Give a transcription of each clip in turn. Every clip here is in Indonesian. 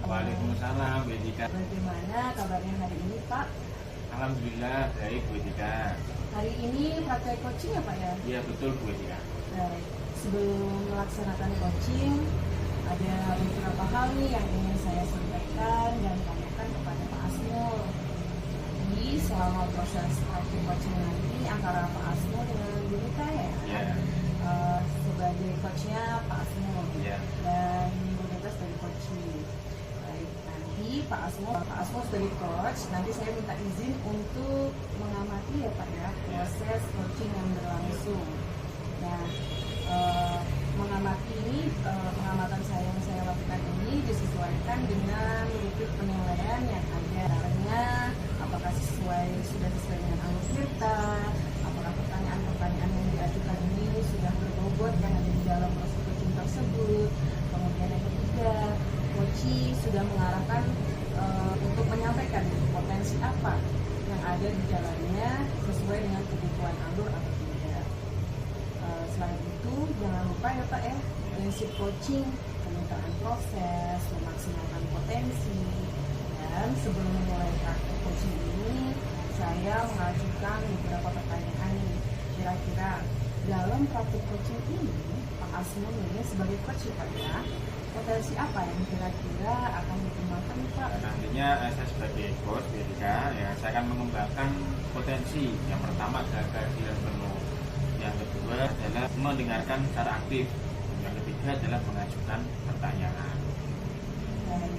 Waalaikumsalam, Bu Etika. Bagaimana kabarnya hari ini, Pak? Alhamdulillah baik, Bu Etika. Hari ini praktek coaching ya, Pak ya? Iya betul, Bu Etika. Baik. Sebelum melaksanakan coaching, ada beberapa hal nih yang ingin saya sampaikan dan tanyakan kepada Pak Asmul. Jadi selama proses praktek coaching nanti antara Pak Asmul dengan Bu Nita ya? Iya. Sebagai coachnya Pak Asmul dan Bu Nita sebagai coaching. Baik, nanti Pak Asmul sebagai coach, nanti saya minta izin untuk mengamati ya Pak ya proses coaching yang berlangsung. Nah, mengamati ini, pengamatan yang saya lakukan ini disesuaikan dengan rubrik penilaian yang ada. Caranya, apakah sudah sesuai dengan alur cerita, apakah pertanyaan-pertanyaan yang diajukan ini sudah berbobot yang ada di dalam proses coaching tersebut. Kemudian yang ketiga, coaching sudah mengarahkan untuk menyampaikan potensi apa yang ada di jalannya sesuai dengan kebutuhan alur atau tidak. Selain itu, jangan lupa ya Pak ya, prinsip coaching, pemetaan proses, memaksimalkan potensi. Dan sebelum memulai praktek coaching ini, saya mengajukan beberapa pertanyaan nih. Kira-kira dalam praktek coaching ini, Pak Asmul ini sebagai coach ya Pak ya, potensi apa yang kira-kira akan dikembangkan Pak? Nantinya saya sebagai coach Bu Etika, ya saya akan mengembangkan potensi. Yang pertama adalah kehadiran penuh. Yang kedua adalah mendengarkan secara aktif. Yang ketiga adalah mengajukan pertanyaan. Dan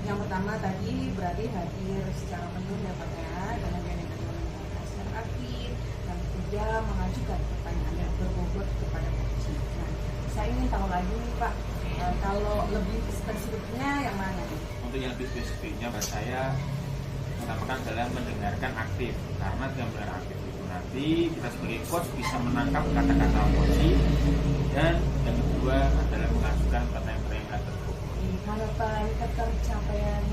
yang pertama tadi berarti hadir secara penuh ya Pak ya. Kemudian yang kedua mendengarkan secara aktif. Yang ketiga mengajukan pertanyaan yang berbobot kepada coaching. Nah, saya ingin tahu lagi nih Pak, kalau lebih spesifiknya yang mana nih? Untuk yang lebih spesifiknya, saya menamakan adalah mendengarkan aktif. Karena dengan mendengar aktif itu nanti kita sebagai coach bisa menangkap kata-kata coaching, dan yang kedua adalah mengajukan pertanyaan-pertanyaan tersebut. Harapan ketercapaian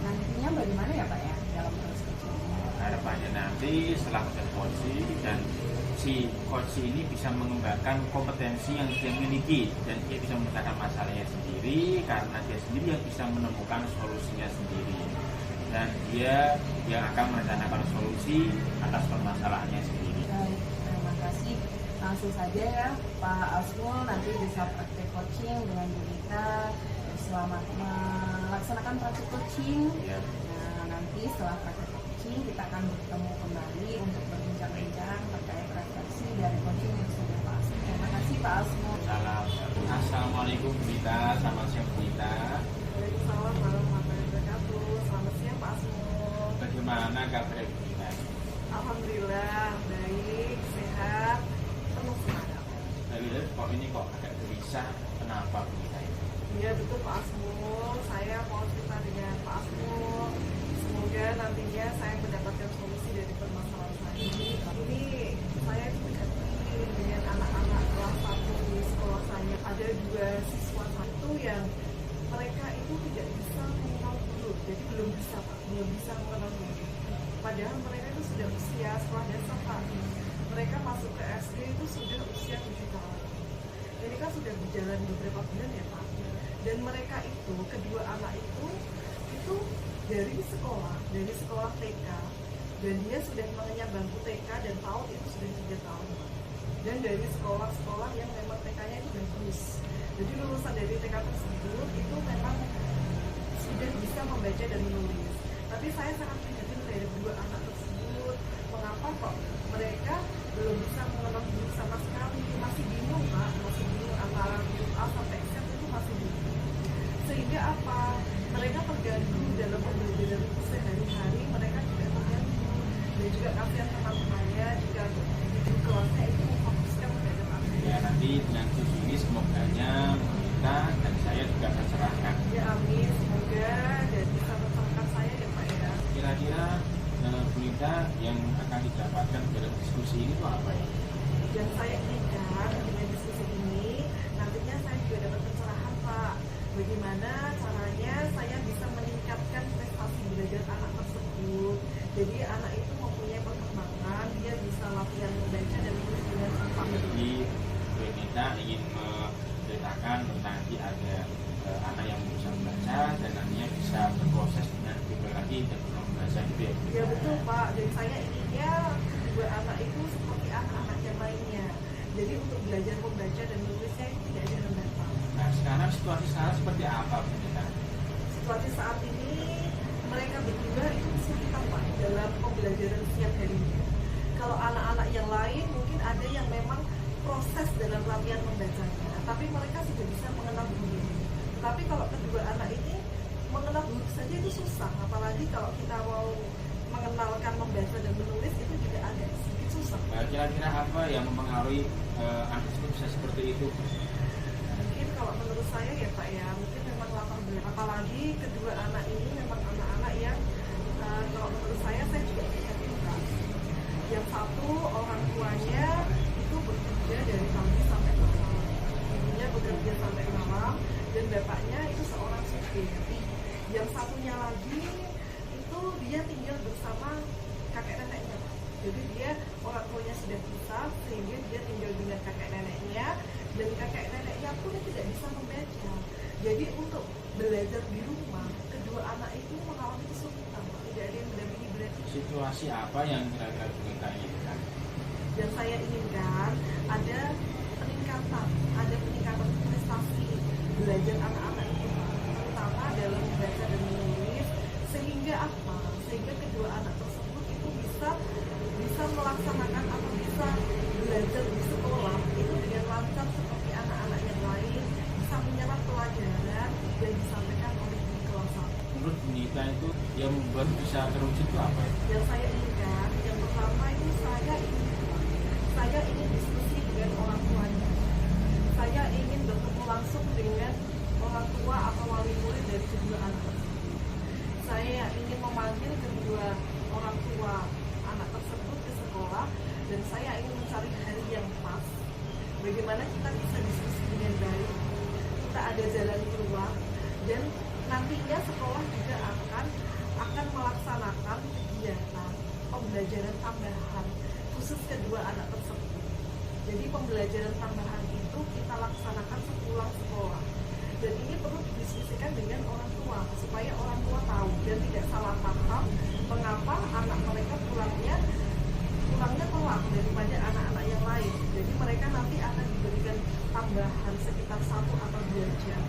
nantinya bagaimana ya Pak ya dalam proses coaching? Harapannya nanti setelah proses coaching dan si coach ini bisa mengembangkan kompetensi yang dia miliki dan dia bisa memecahkan masalahnya sendiri karena dia sendiri yang bisa menemukan solusinya sendiri dan dia yang akan merencanakan solusi atas permasalahannya sendiri. Baik, terima kasih. Langsung saja ya Pak Asmul nanti bisa praktek coaching dengan Bu Nita. Selamat melaksanakan praktek coaching. Ya. Nah, nanti setelah praktek coaching kita akan bertemu kembali untuk berbincang-bincang terkait refleksi dari coaching yang sudah Pak Asmul. Terima kasih Pak Asmul. Assalamualaikum Bu Nita, selamat siang Bu Nita. Waalaikumsalam warahmatullahi wabarakatuh. Selamat siang Pak Asmul. Bagaimana kabar Bu Nita? Alhamdulillah baik, sehat, penuh semangat. Dari kok ini kok agak gelisah, kenapa Bu Nita? Iya betul Pak Asmul, saya mau cerita dengan Pak Asmul. Semoga nantinya saya mendapatkan solusi dari permasalahan saya ini. Saya berhati dengan anak-anak kelas 1 di sekolah saya. Ada 2 siswa satu yang mereka itu tidak bisa mengenal huruf, jadi belum bisa Pak, belum bisa mengenal huruf. Padahal mereka itu sudah usia sekolah dasar Pak. Mereka masuk ke SD itu sudah usia 7 tahun. Ini kan sudah berjalan beberapa bulan ya Pak. Dan mereka itu, kedua anak itu dari sekolah TK, dan dia sudah mengenyam bangku TK dan PAUD itu sudah 3 tahun. Dan dari sekolah-sekolah yang memang TK-nya itu bagus. Jadi lulusan dari TK tersebut itu memang sudah bisa membaca dan menulis. Tapi saya sangat prihatin dari kedua anak tersebut. Mengapa kok mereka belum bisa mengenal huruf sama sekali? Masih bingung Pak, masih bingung antara huruf A sampai Z itu masih bingung. Sehingga apa? Mereka terganggu dalam pembelajaran sehari-hari, mereka juga terganggu. Dan juga kasihan teman-temannya jika di kelasnya itu memfokuskan terhadap apa. Ya nanti dengan coach ini semoga kita dan saya juga tercerahkan. Ya amin, semoga dan bisa tercerahkan saya ya Pak ya. Kira-kira Bu Nita yang akan didapatkan dalam diskusi ini itu apa ya? Yang saya inginkan dengan diskusi ini, nantinya saya juga dapat pencerahan Pak. Bagaimana caranya saya bisa meningkatkan prestasi belajar anak tersebut. Jadi anak itu mempunyai perkembangan, dia bisa latihan membaca dan menulis dengan cepat. Jadi Bu Nita ingin menceritakan tentang nanti ada anak yang bisa membaca dan nantinya bisa Pak, jadi saya inginnya kedua anak itu seperti anak-anak yang lainnya. Jadi untuk belajar membaca dan menulisnya itu tidak ada hambatan. Nah, sekarang situasi sekarang seperti apa, Bu Nita? Situasi saat ini mereka berdua itu kesulitan Pak dalam pembelajaran setiap harinya. Kalau anak-anak yang lain mungkin ada yang memang proses dalam latihan membacanya, tapi mereka sudah bisa mengenal huruf. Tapi kalau kedua anak ini mengenal huruf saja itu susah, apalagi kalau kita mau mengenalkan membaca dan menulis itu juga agak sedikit susah. Kira-kira apa yang mempengaruhi anak tersebut bisa seperti itu? Mungkin kalau menurut saya ya Pak ya, mungkin memang latar belakang. Apalagi kedua anak ini memang anak-anak yang kalau menurut saya juga kreativitas. Yang satu orang tuanya itu bekerja dari pagi sampai malam, ibunya bekerja sampai malam, dan bapaknya itu seorang supir. Yang satunya lagi itu dia tinggal bersama kakek neneknya. Jadi dia orang tuanya sudah pisah sehingga dia tinggal dengan kakek neneknya, dan kakek neneknya pun tidak bisa membaca. Jadi untuk belajar di rumah, kedua anak itu mengalami kesulitan, tidak ada yang mendampingi belajar. Situasi apa yang kira-kira kita inginkan? Yang saya inginkan ada peningkatan prestasi belajar anak-anak itu, terutama dalam membaca dan menulis, sehingga apa? Sehingga kedua anak tersebut itu bisa melaksanakan atau bisa belajar di sekolah itu dengan lancar seperti anak-anak yang lain, bisa menyerap pelajaran yang disampaikan oleh guru kelas 1. Menurut Bu Nita itu yang membuat bisa terwujud itu apa ya? Yang saya inginkan, yang pertama itu saya ingin diskusi dengan orang tuanya. Saya ingin bertemu langsung dengan orang tua atau wali murid dari kedua anak tersebut. Saya ingin memanggil kedua orang tua anak tersebut ke sekolah, dan saya ingin mencari hari yang pas. Bagaimana kita bisa diskusi dengan baik, kita ada jalan keluar, dan nantinya sekolah juga akan melaksanakan kegiatan pembelajaran tambahan khusus kedua anak tersebut. Jadi pembelajaran tambahan itu kita laksanakan sepulang sekolah, dan ini perlu didiskusikan dengan orang tua supaya orang tua tahu dan tidak salah paham mengapa anak mereka pulangnya telat daripada anak-anak yang lain. Jadi mereka nanti akan diberikan tambahan sekitar 1 atau 2 jam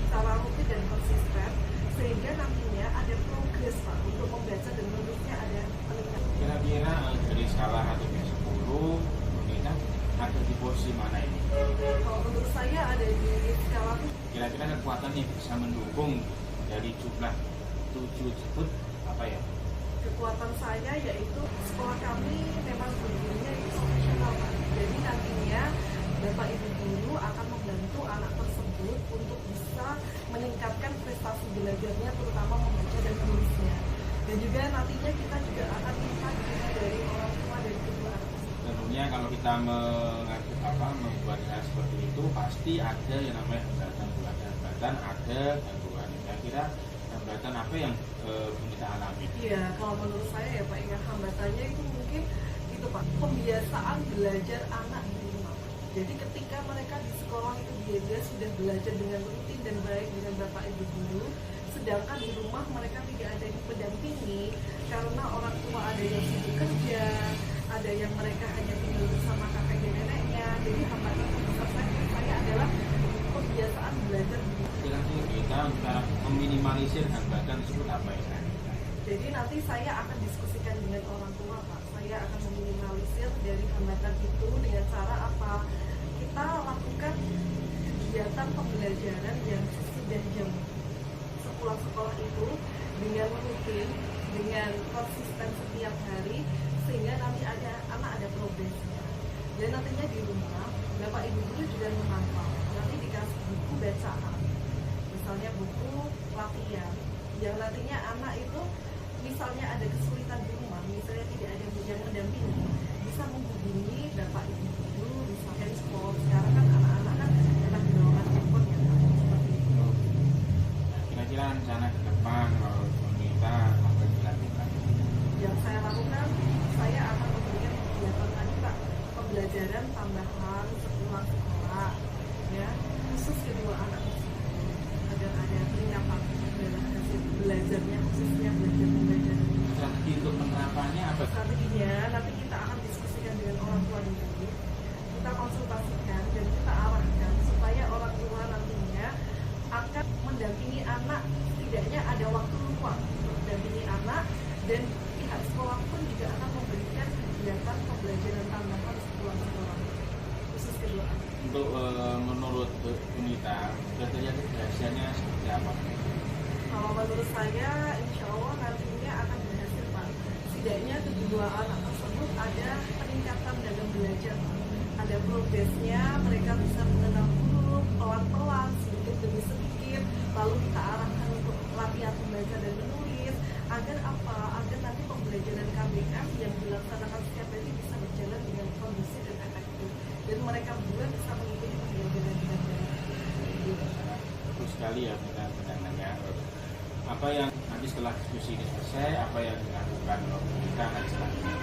secara rutin dan konsisten, sehingga nantinya ada progres Pak untuk membaca dan menulisnya ada peningkatan. Kira-kira dari skala 1 sampai 10, Bu Nita ada di posisi mana ini? Kalau menurut saya ada di skala Kira-kira kekuatan yang bisa mendukung dari jumlah 7 tersebut apa ya? kekuatan saya yaitu sekolah kami memang gurunya itu profesional Pak. Jadi nantinya Bapak Ibu guru akan membantu anak tersebut untuk bisa meningkatkan prestasi belajarnya, terutama membaca dan menulisnya. Dan juga nantinya kita juga akan minta dukungan dari orang tua dan kedua anak tersebut. Tentunya kalau kita membuat hal seperti itu pasti ada yang namanya hambatan, ada gangguan. Kira-kira hambatan apa yang Bu Nita alami? Iya, kalau menurut saya ya Pak, ya hambatannya itu mungkin itu Pak, pembiasaan belajar anak di rumah. Jadi ketika mereka di sekolah itu dia sudah belajar dengan rutin dan baik dengan Bapak Ibu guru, sedangkan di rumah mereka tidak ada yang mendampingi karena orang tua ada yang sibuk kerja, ada yang mereka hanya tinggal bersama kakek dan neneknya. Jadi hambatan terbesar saya adalah pembiasaan belajar di rumah. Kira-kira kita bisa meminimalisir hambatan tersebut apa ya? Jadi nanti saya akan diskusikan dengan orang tua Pak. Saya akan meminimalisir dari hambatan itu dengan cara apa? Kita lakukan kegiatan pembelajaran yang sesudah jam sepulang sekolah itu dengan rutin, dengan konsisten setiap hari, sehingga nanti anak ada progresnya. Dan nantinya di rumah Bapak Ibu guru juga memantau. Nanti dikasih buku bacaan, misalnya buku latihan, yang nantinya anak itu misalnya ada kesulitan di rumah, misalnya tidak ada yang mendampingi, bisa menghubungi Bapak Ibu guru, bisa handphone. Sekarang kan anak-anak kan enak dibawakan handphone ya Pak, seperti itu. Nah, kira-kira rencana ke depan kalau kita apa yang dilakukan? Yang saya lakukan, saya akan memberikan kegiatan tadi Pak, pembelajaran tambahan sepulang sekolah, ya khusus kedua anak tersebut, agar ada peningkatan dalam hasil belajarnya, khususnya belajar membaca. Strategi untuk penerapannya strateginya nanti kita akan diskusikan dengan orang tua dulu, kita konsultasikan dan kita arahkan supaya orang tua nantinya akan mendampingi anak, setidaknya ada waktu luang untuk mendampingi anak, dan pihak sekolah pun juga akan memberikan kegiatan pembelajaran tambahan sepulang sekolah khusus kedua anak. Untuk menurut Bu Nita, sudah rahasianya seperti apa? Kalau menurut saya, insya Allah nantinya akan berhasil Pak. Setidaknya kedua anak tersebut ada peningkatan dalam belajar Pak. Ada progresnya, mereka bisa mengenal huruf pelan-pelan, sedikit demi sedikit, lalu kita arahkan untuk latihan membaca dan menulis, agar apa? Agar nanti pembelajaran KBM yang dilaksanakan setiap hari bisa berjalan dengan kondusif dan efektif, dan mereka juga bisa mengikuti pembelajaran dengan baik. Bagus sekali ya pendangannya. Apa yang nanti setelah diskusi ini selesai, apa yang dilakukan oleh kita nanti selanjutnya?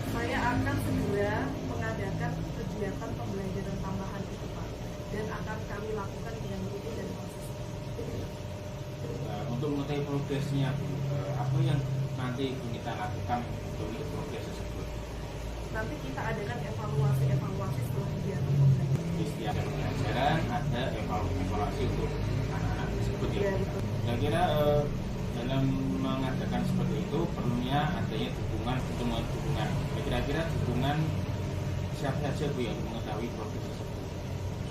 Saya akan segera mengadakan kegiatan pembelajaran tambahan itu Pak, dan akan kami lakukan dengan rutin dan konsisten. Untuk mengetahui progresnya Bu, apa yang nanti kita lakukan untuk melihat progres tersebut? Nanti kita adakan evaluasi setelah kegiatan pembelajaran. Di setiap pembelajaran ada evaluasi untuk anak-anak tersebut ya. Ya, betul. Kira-kira dalam mengadakan seperti itu perlunya adanya dukungan untuk dukungan. Kira-kira dukungan siapa saja Bu yang mengetahui progres tersebut?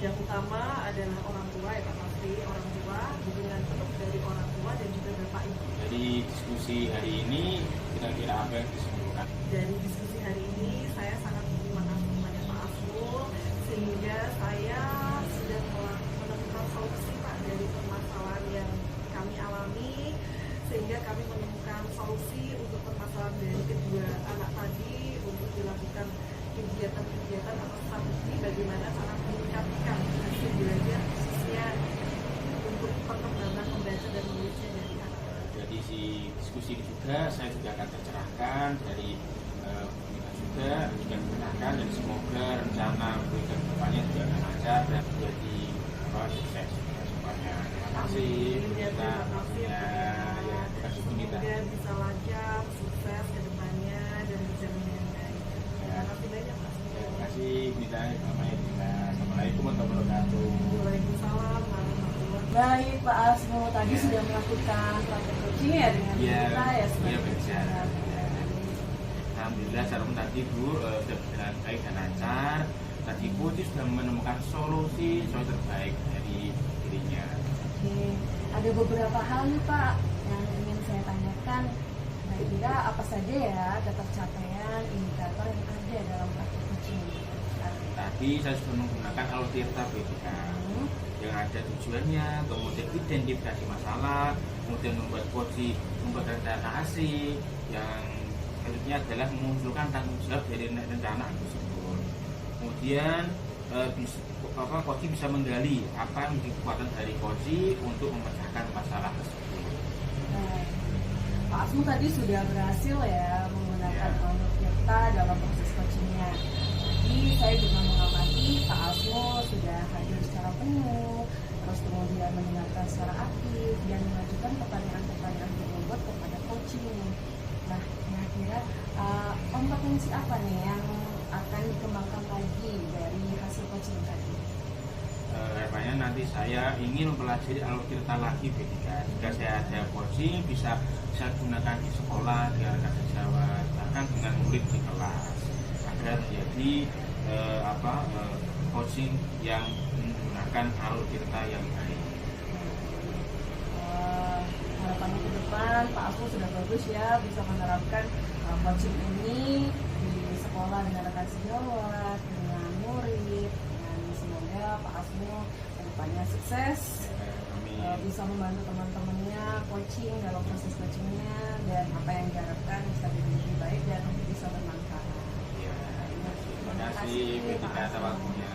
Yang utama adalah orang tua ya Pak, pasti orang tua, dukungan penuh dari orang tua dan juga Bapak Ibu. Dari diskusi hari ini kira-kira apa yang disimpulkan? Dari diskusi hari ini saya sangat berterima kasih kepada Pak Asmul, sehingga saya sudah menemukan solusi Pak dari permasalahan yang kami alami, sehingga kami menemukan solusi untuk permasalahan dari kedua anak tadi untuk dilakukan kegiatan-kegiatan atau strategi bagaimana cara meningkatkan hasil belajar khususnya untuk perkembangan membaca dan menulisnya dari anak. Jadi si diskusi ini juga saya juga akan tercerahkan dari kita juga tercerahkan, dan semoga rencana berikut depannya juga akan lancar dan menjadi sukses ya, semuanya. Terima kasih kita waktunya ya, terima kasih Bu Nita. Semoga bisa lancar, sukses ke depannya dan berjalan dengan baik. Terima kasih banyak Pak. Terima kasih Bu Nita. Assalamualaikum warahmatullahi wabarakatuh. Waalaikumsalam warahmatullahi wabarakatuh. Baik, Pak Asmo tadi sudah melakukan praktek coaching ya dengan kita ya Iya seperti berjalan. Alhamdulillah Sarum tadi Bu sudah berjalan baik dan lancar. Tadi Bu sudah menemukan solusi terbaik dari dirinya. Oke, ada beberapa hal nih Pak yang ingin saya tanyakan. Kira-kira apa saja ya ketercapaian indikator yang ada dalam praktek coaching? Tadi saya sudah menggunakan Altirta BPK yang ada tujuannya, kemudian identifikasi masalah, kemudian membuat rencana asli, yang selanjutnya adalah memunculkan tanggung jawab dari rencana tersebut. Kemudian coaching bisa menggali apa yang menjadi kekuatan dari coaching untuk memecahkan masalah tersebut. Pak Asmo tadi sudah berhasil ya menggunakan Altirta dalam proses coachingnya. Jadi saya juga mengamati Pak Asmo sudah hadir secara penuh, terus kemudian mendengarkan secara aktif dan mengajukan pertanyaan-pertanyaan berbobot kepada coaching. Nah, kira-kira kompetensi apa nih yang akan dikembangkan lagi dari hasil coaching tadi? Rupanya nanti saya ingin mempelajari Altirta lagi ketika saya ada coaching bisa gunakan di sekolah, di rekan sejawat, bahkan dengan murid di kelas agar menjadi coaching yang menggunakan Altirta yang baik. Harapannya ke depan Pak Asmo sudah bagus ya bisa menerapkan coaching ini di sekolah dengan rekan sejawat, dengan murid, dan semoga Pak Asmo ke depannya sukses, bisa membantu teman-temannya coaching dalam proses coachingnya, dan apa yang diharapkan bisa jadi lebih baik dan bisa bermanfaat. Terima kasih ketika waktunya.